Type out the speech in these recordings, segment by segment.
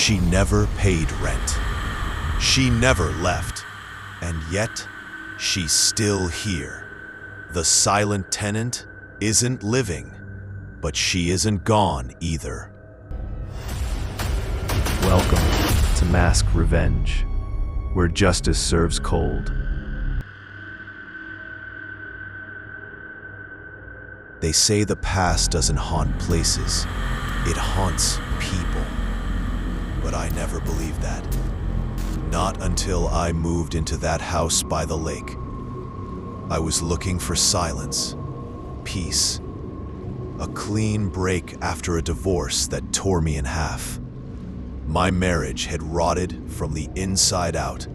She never paid rent. She never left. And yet, she's still here. The silent tenant isn't living, but she isn't gone either. Welcome to Mask Revenge, where justice serves cold. They say the past doesn't haunt places, it haunts people. But I never believed that. Not until I moved into that house by the lake. I was looking for silence, peace, a clean break after a divorce that tore me in half. My marriage had rotted from the inside out,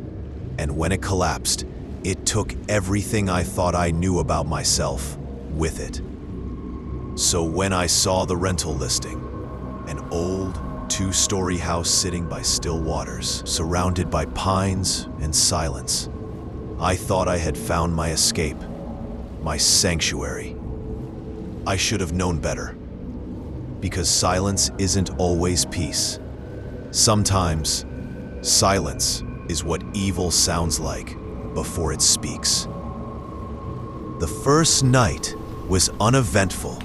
and when it collapsed, it took everything I thought I knew about myself with it. So when I saw the rental listing, an old two-story house sitting by still waters, surrounded by pines and silence, I thought I had found my escape, my sanctuary. I should have known better, because silence isn't always peace. Sometimes, silence is what evil sounds like before it speaks. The first night was uneventful.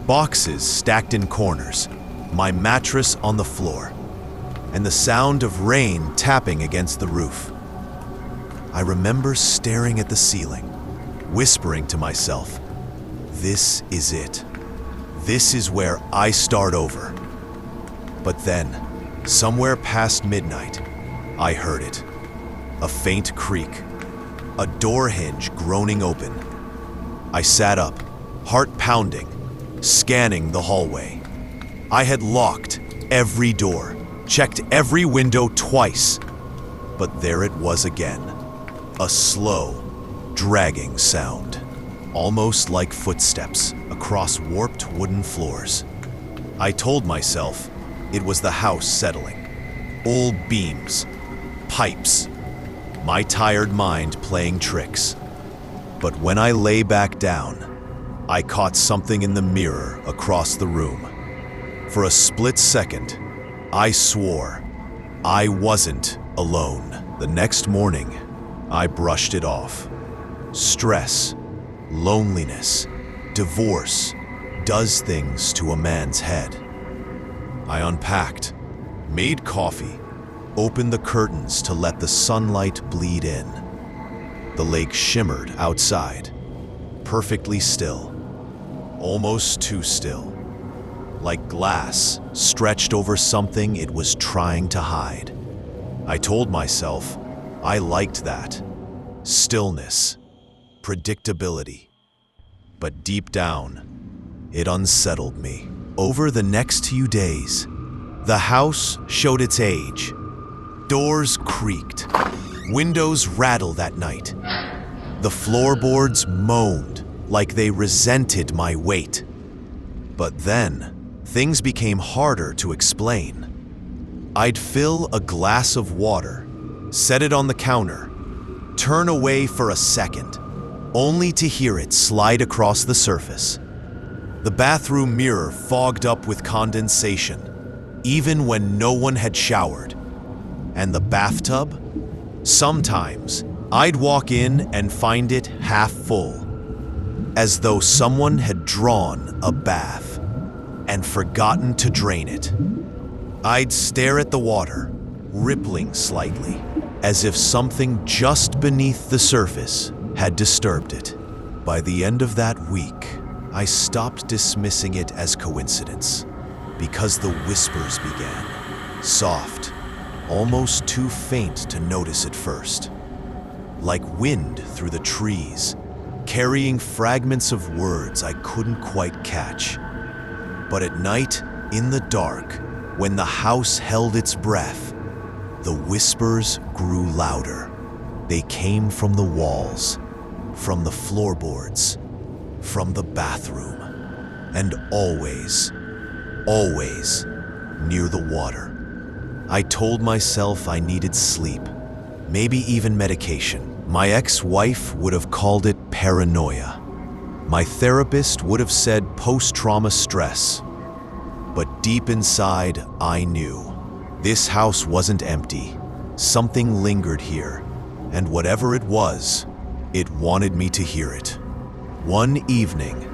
Boxes stacked in corners, my mattress on the floor, and the sound of rain tapping against the roof. I remember staring at the ceiling, whispering to myself, "This is it. This is where I start over." But then, somewhere past midnight, I heard it. A faint creak, a door hinge groaning open. I sat up, heart pounding, scanning the hallway. I had locked every door, checked every window twice, but there it was again. A slow, dragging sound, almost like footsteps across warped wooden floors. I told myself it was the house settling. Old beams, pipes, my tired mind playing tricks. But when I lay back down, I caught something in the mirror across the room. For a split second, I swore I wasn't alone. The next morning, I brushed it off. Stress, loneliness, divorce does things to a man's head. I unpacked, made coffee, opened the curtains to let the sunlight bleed in. The lake shimmered outside, perfectly still, almost too still, like glass stretched over something it was trying to hide. I told myself I liked that. Stillness, predictability. But deep down, it unsettled me. Over the next few days, the house showed its age. Doors creaked, windows rattled at night. The floorboards moaned like they resented my weight. But then, things became harder to explain. I'd fill a glass of water, set it on the counter, turn away for a second, only to hear it slide across the surface. The bathroom mirror fogged up with condensation, even when no one had showered. And the bathtub? Sometimes, I'd walk in and find it half full, as though someone had drawn a bath and forgotten to drain it. I'd stare at the water, rippling slightly, as if something just beneath the surface had disturbed it. By the end of that week, I stopped dismissing it as coincidence, because the whispers began, soft, almost too faint to notice at first, like wind through the trees, carrying fragments of words I couldn't quite catch. But at night, in the dark, when the house held its breath, the whispers grew louder. They came from the walls, from the floorboards, from the bathroom, and always, always near the water. I told myself I needed sleep, maybe even medication. My ex-wife would have called it paranoia. My therapist would have said post-trauma stress. But deep inside, I knew This house wasn't empty. Something lingered here, and whatever it was, it wanted me to hear it. One evening,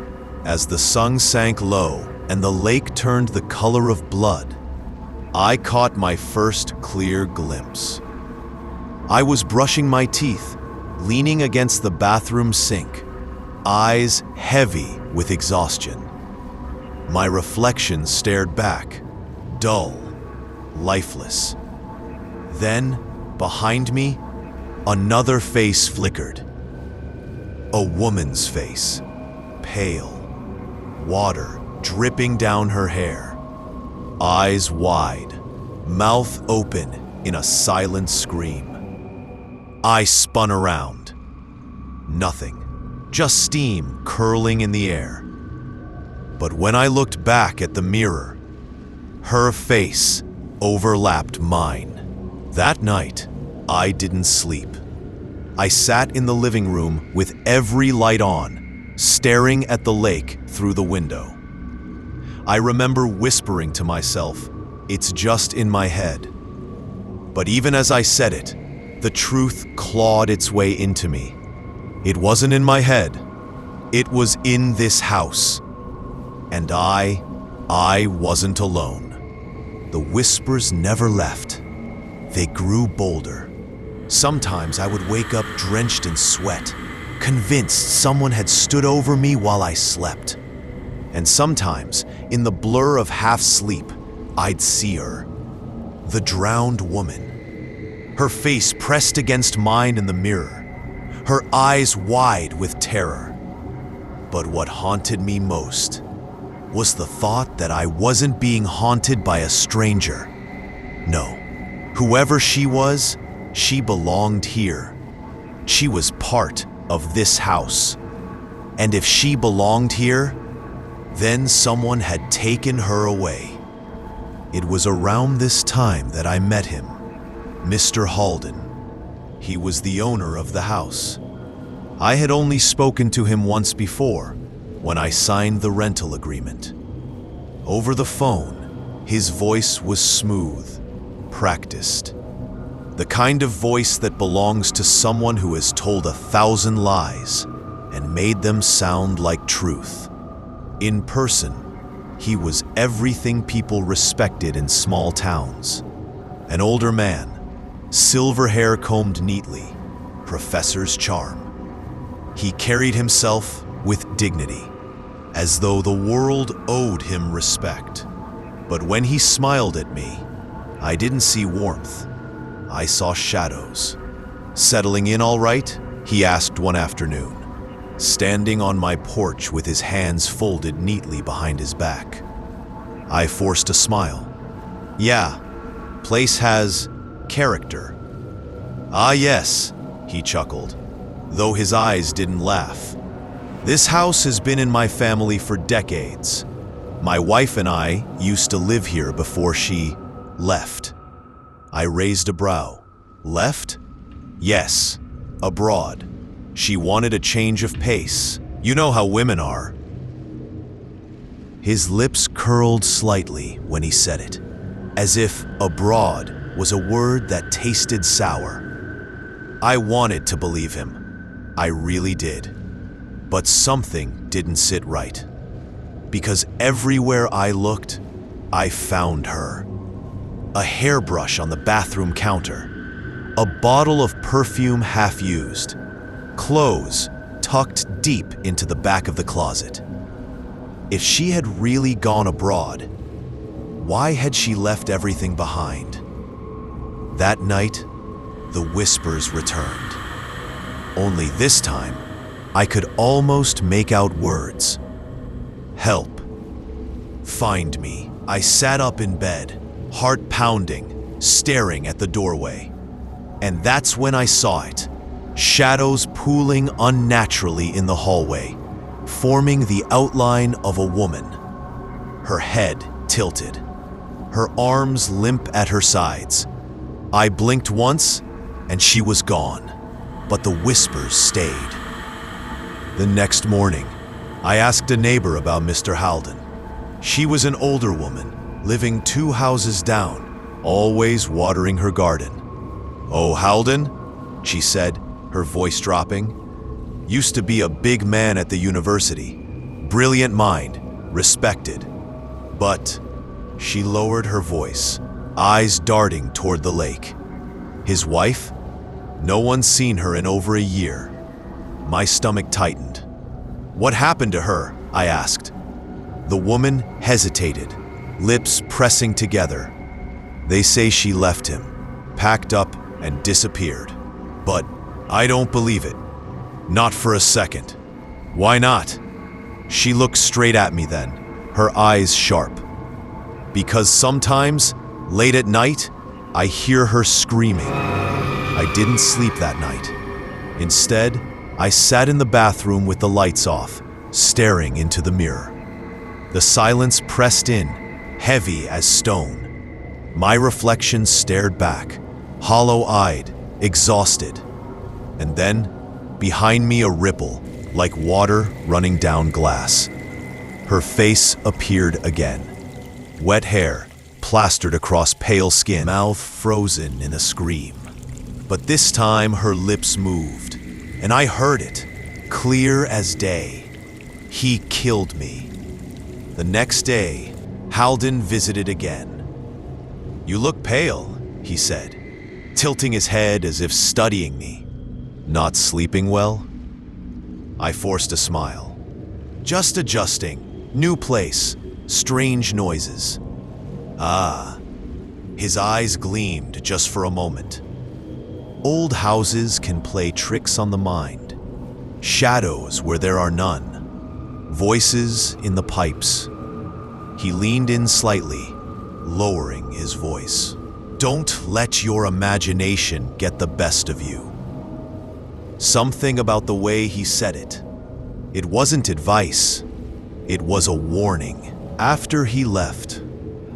as the sun sank low and the lake turned the color of blood, I caught my first clear glimpse. I was brushing my teeth, leaning against the bathroom sink, eyes heavy with exhaustion. My reflection stared back, dull, lifeless. Then, behind me, another face flickered. A woman's face, pale, water dripping down her hair, eyes wide, mouth open in a silent scream. I spun around. Nothing, just steam curling in the air. But when I looked back at the mirror, her face overlapped mine. That night, I didn't sleep. I sat in the living room with every light on, staring at the lake through the window. I remember whispering to myself, "It's just in my head." But even as I said it, the truth clawed its way into me. It wasn't in my head. It was in this house. And I wasn't alone. The whispers never left. They grew bolder. Sometimes I would wake up drenched in sweat, convinced someone had stood over me while I slept. And sometimes, in the blur of half-sleep, I'd see her. The drowned woman. Her face pressed against mine in the mirror. Her eyes wide with terror. But what haunted me most was the thought that I wasn't being haunted by a stranger. No. Whoever she was, she belonged here. She was part of this house. And if she belonged here, then someone had taken her away. It was around this time that I met him, Mr. Halden. He was the owner of the house. I had only spoken to him once before, when I signed the rental agreement. Over the phone, his voice was smooth, practiced. The kind of voice that belongs to someone who has told 1,000 lies and made them sound like truth. In person, he was everything people respected in small towns. An older man, silver hair combed neatly, professor's charm. He carried himself with dignity, as though the world owed him respect. But when he smiled at me, I didn't see warmth. I saw shadows. "Settling in all right?" he asked one afternoon, standing on my porch with his hands folded neatly behind his back. I forced a smile. "Yeah, place has character." "Ah yes," he chuckled, though his eyes didn't laugh. "This house has been in my family for decades. My wife and I used to live here before she left." I raised a brow. "Left?" "Yes, abroad. She wanted a change of pace. You know how women are." His lips curled slightly when he said it, as if abroad was a word that tasted sour. I wanted to believe him. I really did. But something didn't sit right. Because everywhere I looked, I found her. A hairbrush on the bathroom counter, a bottle of perfume half used, clothes tucked deep into the back of the closet. If she had really gone abroad, why had she left everything behind? That night, the whispers returned. Only this time, I could almost make out words. "Help. Find me." I sat up in bed, heart pounding, staring at the doorway. And that's when I saw it. Shadows pooling unnaturally in the hallway, forming the outline of a woman. Her head tilted, her arms limp at her sides. I blinked once, and she was gone, but the whispers stayed. The next morning, I asked a neighbor about Mr. Halden. She was an older woman, living 2 houses down, always watering her garden. "Oh, Halden," she said, her voice dropping. "Used to be a big man at the university. Brilliant mind, respected. But," she lowered her voice, eyes darting toward the lake. "His wife? No one's seen her in over a year." My stomach tightened. "What happened to her?" I asked. The woman hesitated, lips pressing together. "They say she left him, packed up and disappeared. But I don't believe it. Not for a second." "Why not?" She looked straight at me then, her eyes sharp. "Because sometimes, late at night, I hear her screaming." I didn't sleep that night. Instead, I sat in the bathroom with the lights off, staring into the mirror. The silence pressed in, heavy as stone. My reflection stared back, hollow-eyed, exhausted. And then, behind me a ripple, like water running down glass. Her face appeared again. Wet hair, plastered across pale skin, mouth frozen in a scream. But this time her lips moved, and I heard it, clear as day. "He killed me." The next day, Halden visited again. "You look pale," he said, tilting his head as if studying me. "Not sleeping well?" I forced a smile. "Just adjusting. New place. Strange noises." "Ah." His eyes gleamed just for a moment. "Old houses can play tricks on the mind. Shadows where there are none. Voices in the pipes." He leaned in slightly, lowering his voice. "Don't let your imagination get the best of you." Something about the way he said it. It wasn't advice. It was a warning. After he left,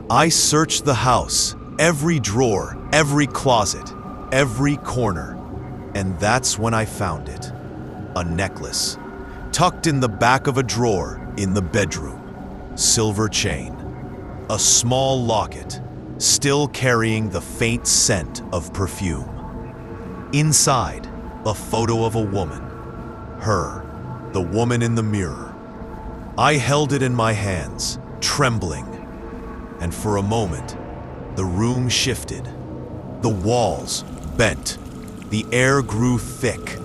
I searched the house, every drawer, every closet, every corner, and that's when I found it. A necklace, tucked in the back of a drawer in the bedroom. Silver chain. A small locket, still carrying the faint scent of perfume. Inside, a photo of a woman. Her, the woman in the mirror. I held it in my hands, trembling. And for a moment, the room shifted. The walls bent. The air grew thick.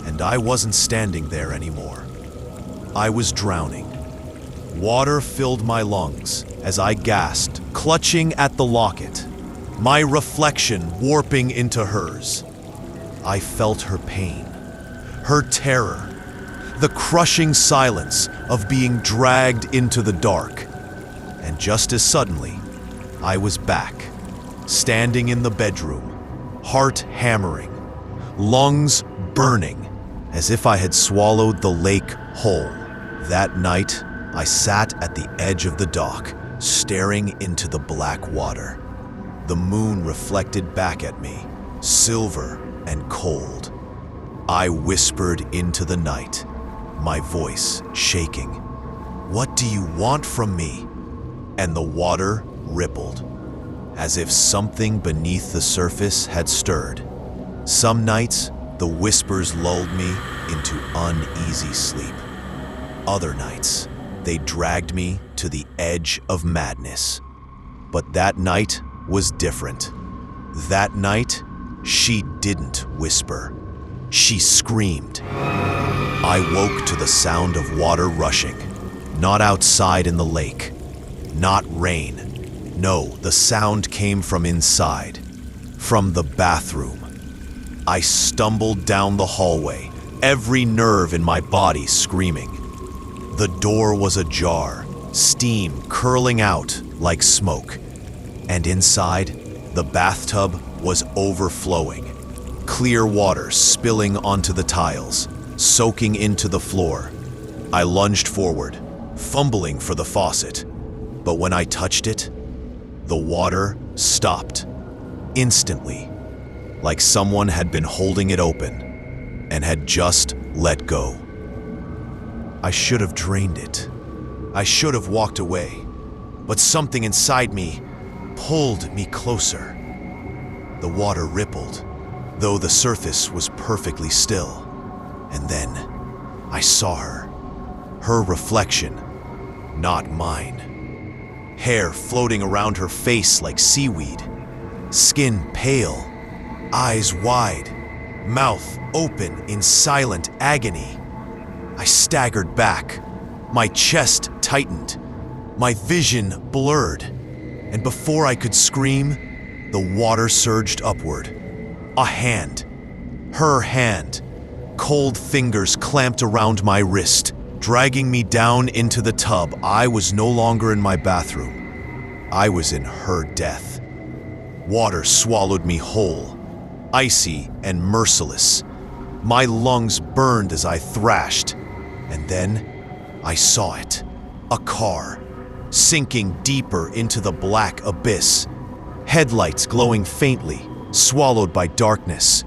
And I wasn't standing there anymore. I was drowning. Water filled my lungs as I gasped, clutching at the locket, my reflection warping into hers. I felt her pain, her terror, the crushing silence of being dragged into the dark. And just as suddenly, I was back, standing in the bedroom, heart hammering, lungs burning, as if I had swallowed the lake whole. That night, I sat at the edge of the dock, staring into the black water. The moon reflected back at me, silver and cold. I whispered into the night, my voice shaking. "What do you want from me?" And the water rippled, as if something beneath the surface had stirred. Some nights, the whispers lulled me into uneasy sleep. Other nights, they dragged me to the edge of madness. But that night was different. That night, she didn't whisper. She screamed. I woke to the sound of water rushing, not outside in the lake, not rain. No, the sound came from inside, from the bathroom. I stumbled down the hallway, every nerve in my body screaming. The door was ajar, steam curling out like smoke. And inside, the bathtub was overflowing, clear water spilling onto the tiles, soaking into the floor. I lunged forward, fumbling for the faucet. But when I touched it, the water stopped, instantly, like someone had been holding it open and had just let go. I should have drained it. I should have walked away. But something inside me pulled me closer. The water rippled, though the surface was perfectly still. And then I saw her. Her reflection, not mine. Hair floating around her face like seaweed. Skin pale, eyes wide, mouth open in silent agony. I staggered back, my chest tightened, my vision blurred, and before I could scream, the water surged upward. A hand, her hand, cold fingers clamped around my wrist, dragging me down into the tub. I was no longer in my bathroom. I was in her death. Water swallowed me whole, icy and merciless. My lungs burned as I thrashed, and then I saw it. A car, sinking deeper into the black abyss. Headlights glowing faintly, swallowed by darkness.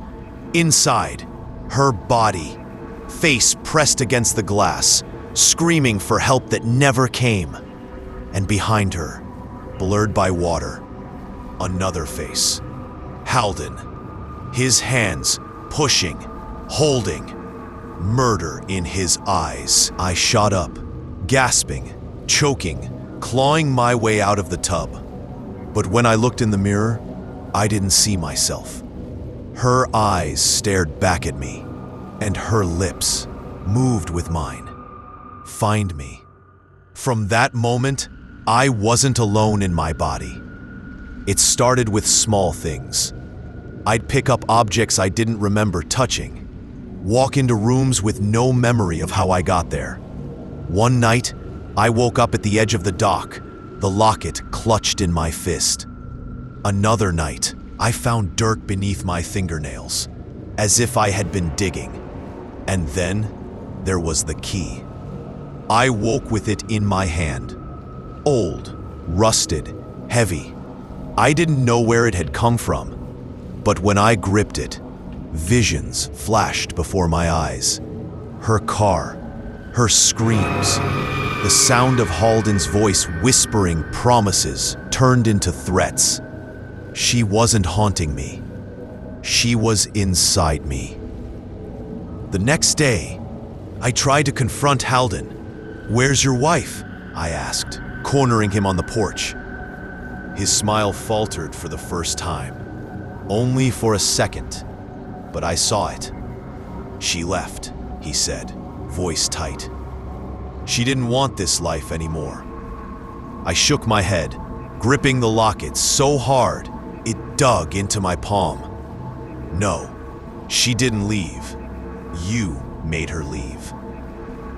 Inside, her body, face pressed against the glass, screaming for help that never came. And behind her, blurred by water, another face. Halden, his hands pushing, holding, murder in his eyes. I shot up, gasping, choking, clawing my way out of the tub. But when I looked in the mirror, I didn't see myself. Her eyes stared back at me, and her lips moved with mine. Find me. From that moment, I wasn't alone in my body. It started with small things. I'd pick up objects I didn't remember touching, walk into rooms with no memory of how I got there. One night, I woke up at the edge of the dock, the locket clutched in my fist. Another night, I found dirt beneath my fingernails, as if I had been digging. And then, there was the key. I woke with it in my hand. Old, rusted, heavy. I didn't know where it had come from, but when I gripped it, visions flashed before my eyes. Her car, her screams, the sound of Halden's voice whispering promises turned into threats. She wasn't haunting me. She was inside me. The next day, I tried to confront Halden. "Where's your wife?" I asked, cornering him on the porch. His smile faltered for the first time, only for a second, but I saw it. "She left," he said, voice tight. "She didn't want this life anymore." I shook my head, gripping the locket so hard it dug into my palm. "No, she didn't leave. You made her leave."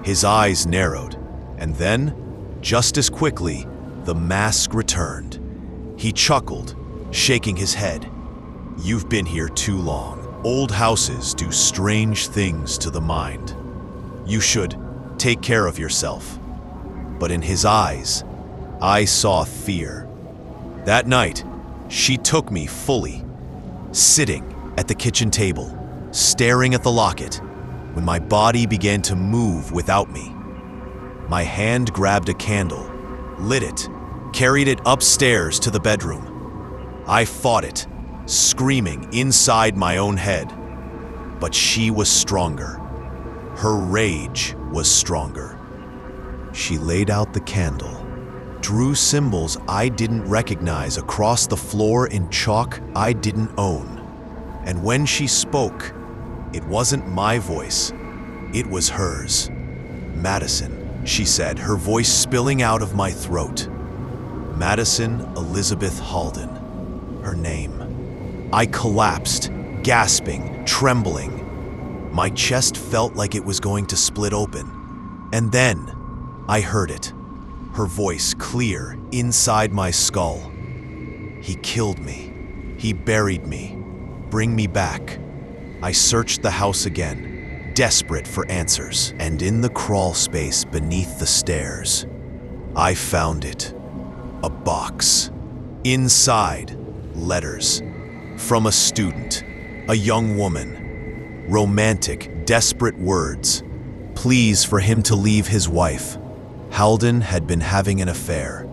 His eyes narrowed, and then, just as quickly, the mask returned. He chuckled, shaking his head. "You've been here too long. Old houses do strange things to the mind. You should take care of yourself." But in his eyes, I saw fear. That night, she took me fully, sitting at the kitchen table, staring at the locket, when my body began to move without me. My hand grabbed a candle, lit it, carried it upstairs to the bedroom. I fought it, screaming inside my own head. But she was stronger. Her rage was stronger. She laid out the candle, drew symbols I didn't recognize across the floor in chalk I didn't own. And when she spoke, it wasn't my voice, it was hers. "Madison," she said, her voice spilling out of my throat. Madison Elizabeth Halden, her name. I collapsed, gasping, trembling. My chest felt like it was going to split open. And then, I heard it, her voice clear inside my skull. "He killed me. He buried me. Bring me back." I searched the house again, desperate for answers, and in the crawl space beneath the stairs, I found it. A box. Inside, letters. From a student, a young woman. Romantic, desperate words. Pleas for him to leave his wife. Halden had been having an affair,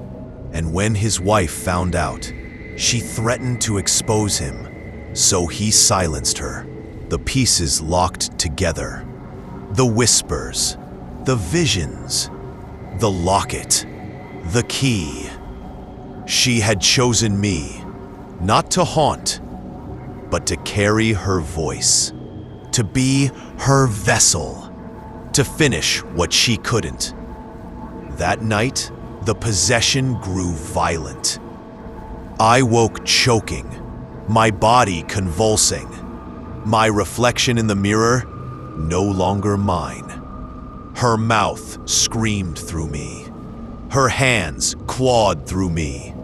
and when his wife found out, She threatened to expose him, so he silenced her. The pieces locked together. The whispers, the visions, the locket, the key. She had chosen me, not to haunt, but to carry her voice, to be her vessel, to finish what she couldn't. That night, the possession grew violent. I woke choking, my body convulsing, my reflection in the mirror no longer mine. Her mouth screamed through me. Her hands clawed through me.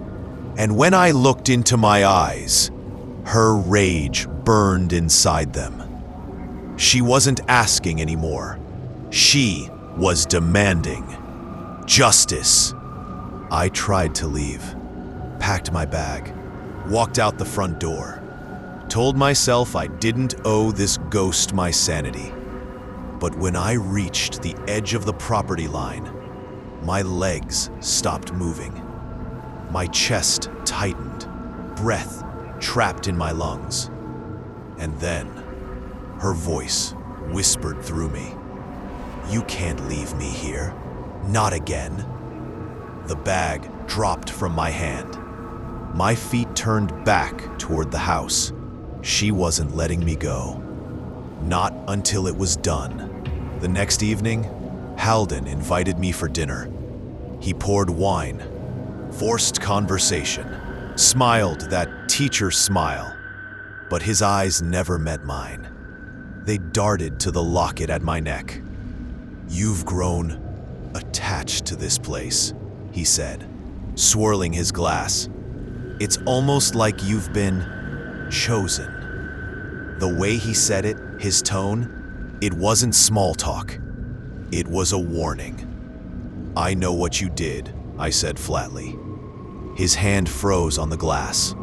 And when I looked into my eyes, her rage burned inside them. She wasn't asking anymore. She was demanding justice. I tried to leave, packed my bag, walked out the front door, told myself I didn't owe this ghost my sanity. But when I reached the edge of the property line, my legs stopped moving. My chest tightened, breath trapped in my lungs. And then, her voice whispered through me, "You can't leave me here. Not again." The bag dropped from my hand. My feet turned back toward the house. She wasn't letting me go. Not until it was done. The next evening, Halden invited me for dinner. He poured wine, forced conversation, smiled that teacher smile, but his eyes never met mine. They darted to the locket at my neck. "You've grown attached to this place," he said, swirling his glass. "It's almost like you've been chosen." The way he said it, his tone, it wasn't small talk. It was a warning. "I know what you did," I said flatly. His hand froze on the glass.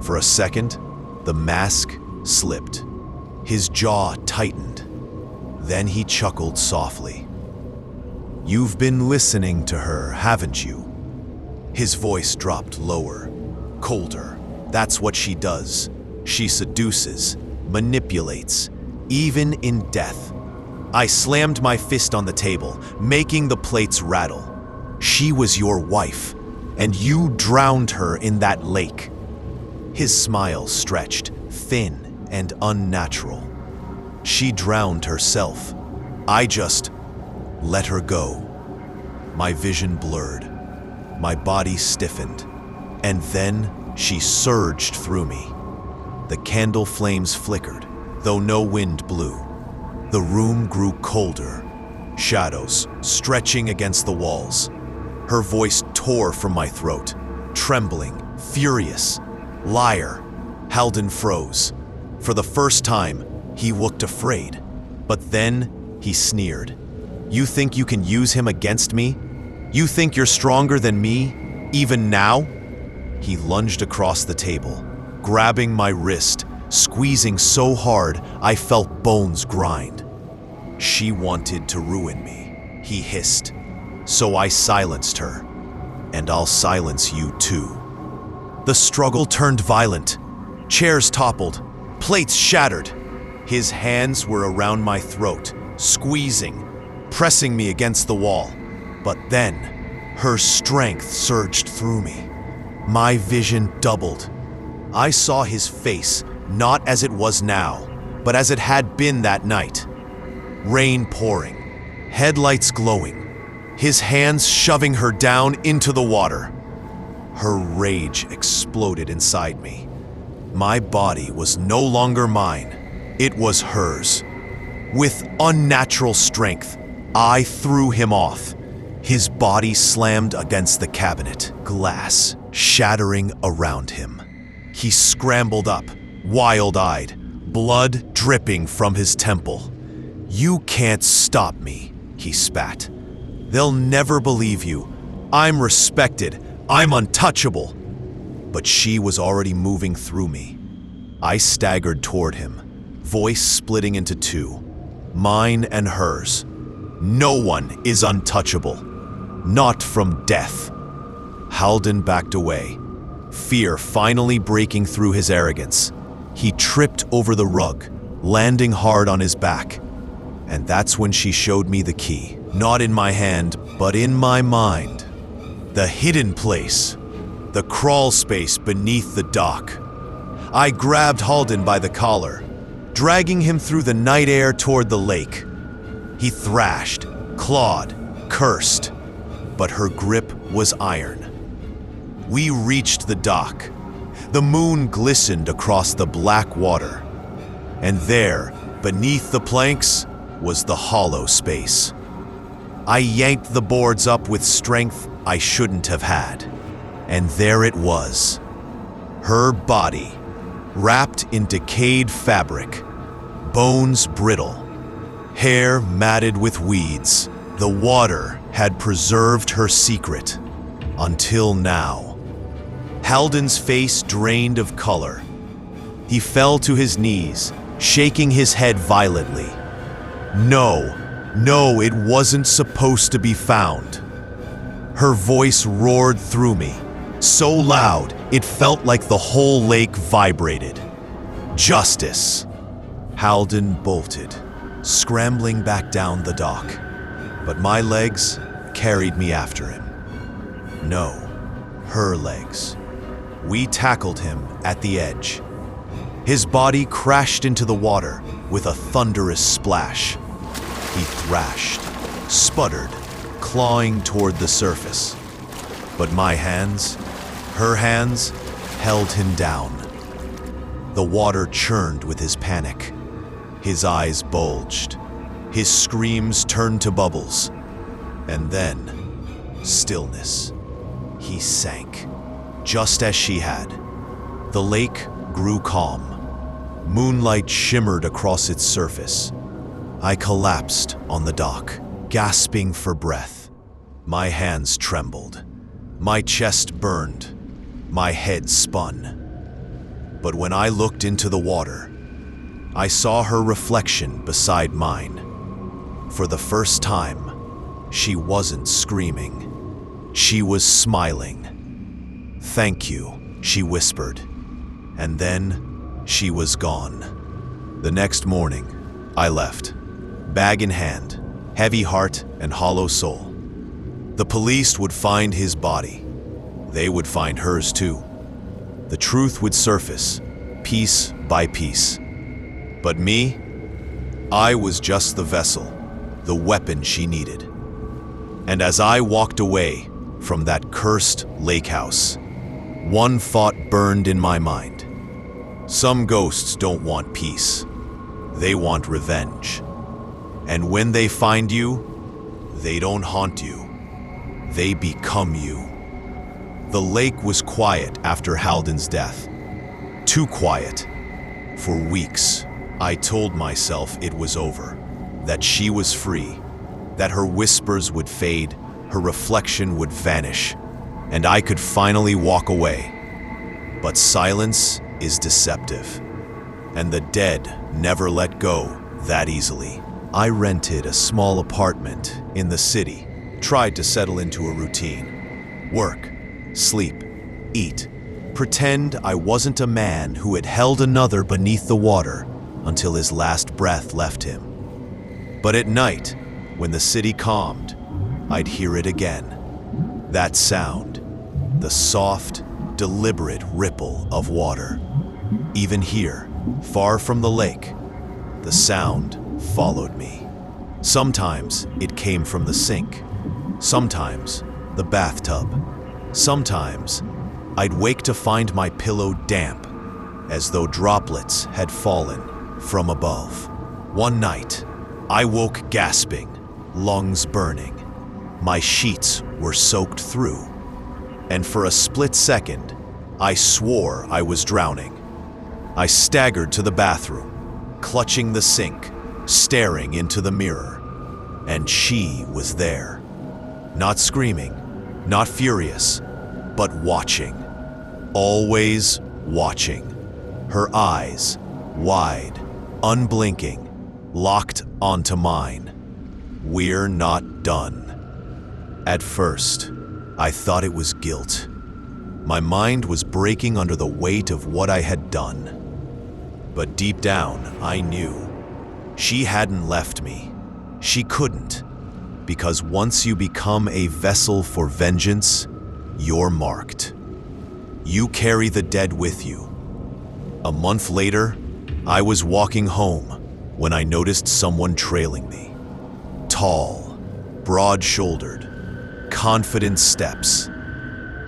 For a second, the mask slipped. His jaw tightened. Then he chuckled softly. "You've been listening to her, haven't you?" His voice dropped lower, colder. "That's what she does. She seduces, manipulates, even in death." I slammed my fist on the table, making the plates rattle. "She was your wife, and you drowned her in that lake." His smile stretched, thin and unnatural. "She drowned herself. I just let her go." My vision blurred. My body stiffened. And then she surged through me. The candle flames flickered, though no wind blew. The room grew colder, shadows stretching against the walls. Her voice tore from my throat, trembling, furious. "Liar." Halden froze. For the first time, he looked afraid. But then he sneered. "You think you can use him against me? You think you're stronger than me, even now?" He lunged across the table, grabbing my wrist, squeezing so hard I felt bones grind. "She wanted to ruin me," he hissed. "So I silenced her. And I'll silence you too." The struggle turned violent. Chairs toppled, plates shattered. His hands were around my throat, squeezing, pressing me against the wall. But then, her strength surged through me. My vision doubled. I saw his face, not as it was now, but as it had been that night. Rain pouring, headlights glowing, his hands shoving her down into the water. Her rage exploded inside me. My body was no longer mine. It was hers. With unnatural strength, I threw him off. His body slammed against the cabinet, glass shattering around him. He scrambled up, wild-eyed, blood dripping from his temple. "You can't stop me," he spat. "They'll never believe you. I'm respected. I'm untouchable." But she was already moving through me. I staggered toward him, voice splitting into two, mine and hers. "No one is untouchable. Not from death." Halden backed away, fear finally breaking through his arrogance. He tripped over the rug, landing hard on his back. And that's when she showed me the key, not in my hand, but in my mind. The hidden place, the crawl space beneath the dock. I grabbed Halden by the collar, dragging him through the night air toward the lake. He thrashed, clawed, cursed, but her grip was iron. We reached the dock. The moon glistened across the black water, and there, beneath the planks, was the hollow space. I yanked the boards up with strength I shouldn't have had, and there it was. Her body, wrapped in decayed fabric, bones brittle, hair matted with weeds. The water had preserved her secret, until now. Halden's face drained of color. He fell to his knees, shaking his head violently. No, it wasn't supposed to be found. Her voice roared through me, so loud it felt like the whole lake vibrated. Justice! Halden bolted, scrambling back down the dock, but my legs carried me after him. No, her legs. We tackled him at the edge. His body crashed into the water with a thunderous splash. He thrashed, sputtered, clawing toward the surface. But my hands, her hands, held him down. The water churned with his panic. His eyes bulged. His screams turned to bubbles. And then, stillness. He sank, just as she had. The lake grew calm. Moonlight shimmered across its surface. I collapsed on the dock, gasping for breath. My hands trembled. My chest burned. My head spun. But when I looked into the water, I saw her reflection beside mine. For the first time, she wasn't screaming. She was smiling. "Thank you," she whispered. And then she was gone. The next morning, I left, bag in hand, heavy heart and hollow soul. The police would find his body. They would find hers too. The truth would surface, piece by piece. But me, I was just the vessel, the weapon she needed. And as I walked away from that cursed lake house, one thought burned in my mind. Some ghosts don't want peace. They want revenge. And when they find you, they don't haunt you. They become you. The lake was quiet after Halden's death. Too quiet. For weeks, I told myself it was over, that she was free, that her whispers would fade, her reflection would vanish, and I could finally walk away. But silence is deceptive, and the dead never let go that easily. I rented a small apartment in the city, tried to settle into a routine. Work, sleep, eat, pretend I wasn't a man who had held another beneath the water until his last breath left him. But at night, when the city calmed, I'd hear it again. That sound, the soft, deliberate ripple of water. Even here, far from the lake, the sound followed me. Sometimes it came from the sink, sometimes the bathtub. Sometimes I'd wake to find my pillow damp, as though droplets had fallen from above. One night, I woke gasping, lungs burning. My sheets were soaked through, and for a split second, I swore I was drowning. I staggered to the bathroom, clutching the sink, staring into the mirror, and she was there. Not screaming, not furious, but watching. Always watching. Her eyes, wide, unblinking, locked onto mine. We're not done. At first, I thought it was guilt. My mind was breaking under the weight of what I had done. But deep down, I knew she hadn't left me. She couldn't, because once you become a vessel for vengeance, you're marked. You carry the dead with you. A month later, I was walking home when I noticed someone trailing me. Tall, broad-shouldered, confident steps.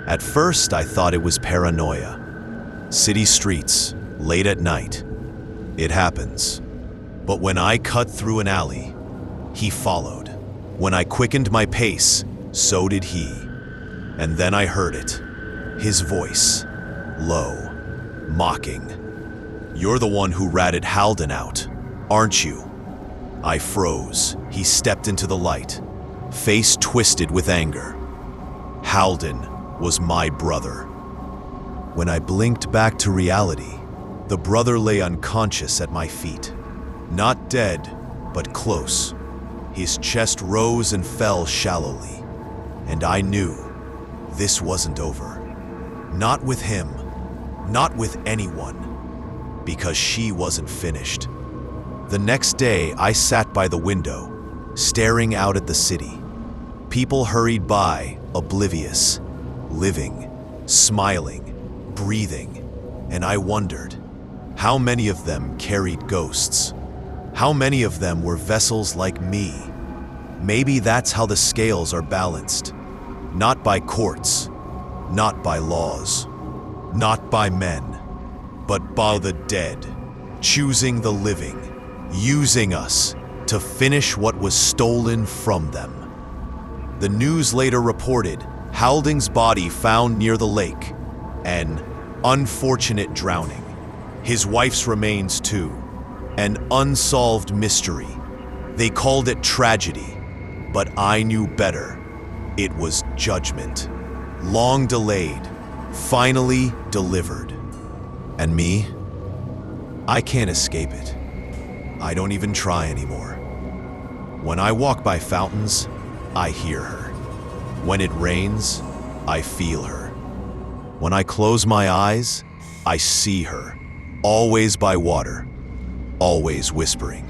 At first, I thought it was paranoia. City streets, late at night. It happens. But when I cut through an alley, he followed. When I quickened my pace, so did he. And then I heard it. His voice, low, mocking. "You're the one who ratted Halden out, aren't you?" I froze. He stepped into the light, face twisted with anger. Halden was my brother. When I blinked back to reality, the brother lay unconscious at my feet. Not dead, but close. His chest rose and fell shallowly. And I knew this wasn't over. Not with him, not with anyone, because she wasn't finished. The next day, I sat by the window, staring out at the city. People hurried by, oblivious, living, smiling, breathing, and I wondered, how many of them carried ghosts? How many of them were vessels like me? Maybe that's how the scales are balanced. Not by courts, not by laws, not by men, but by the dead, choosing the living, using us to finish what was stolen from them. The news later reported Halden's body found near the lake, an unfortunate drowning. His wife's remains too, an unsolved mystery. They called it tragedy, but I knew better. It was judgment, long delayed, finally delivered. And me? I can't escape it. I don't even try anymore. When I walk by fountains, I hear her. When it rains, I feel her. When I close my eyes, I see her, always by water, always whispering.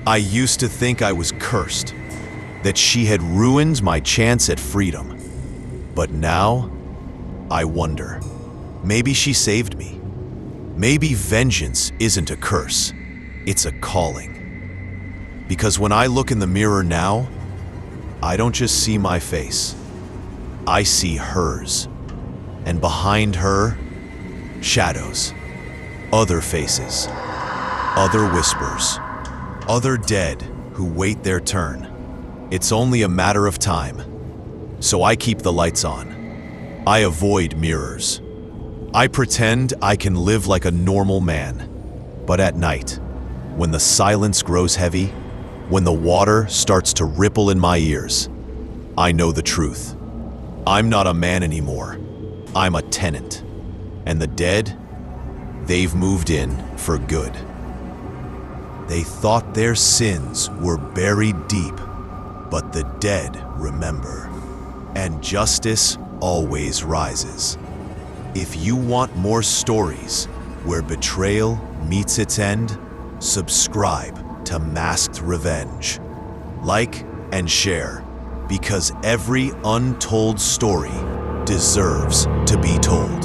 I used to think I was cursed, that she had ruined my chance at freedom. But now, I wonder, maybe she saved me. Maybe vengeance isn't a curse, it's a calling. Because when I look in the mirror now, I don't just see my face, I see hers. And behind her, shadows, other faces, other whispers, other dead who wait their turn. It's only a matter of time. So I keep the lights on. I avoid mirrors. I pretend I can live like a normal man. But at night, when the silence grows heavy, when the water starts to ripple in my ears, I know the truth. I'm not a man anymore. I'm a tenant. And the dead, they've moved in for good. They thought their sins were buried deep, but the dead remember. And justice always rises. If you want more stories where betrayal meets its end, subscribe to Masked Revenge. Like and share, because every untold story deserves to be told.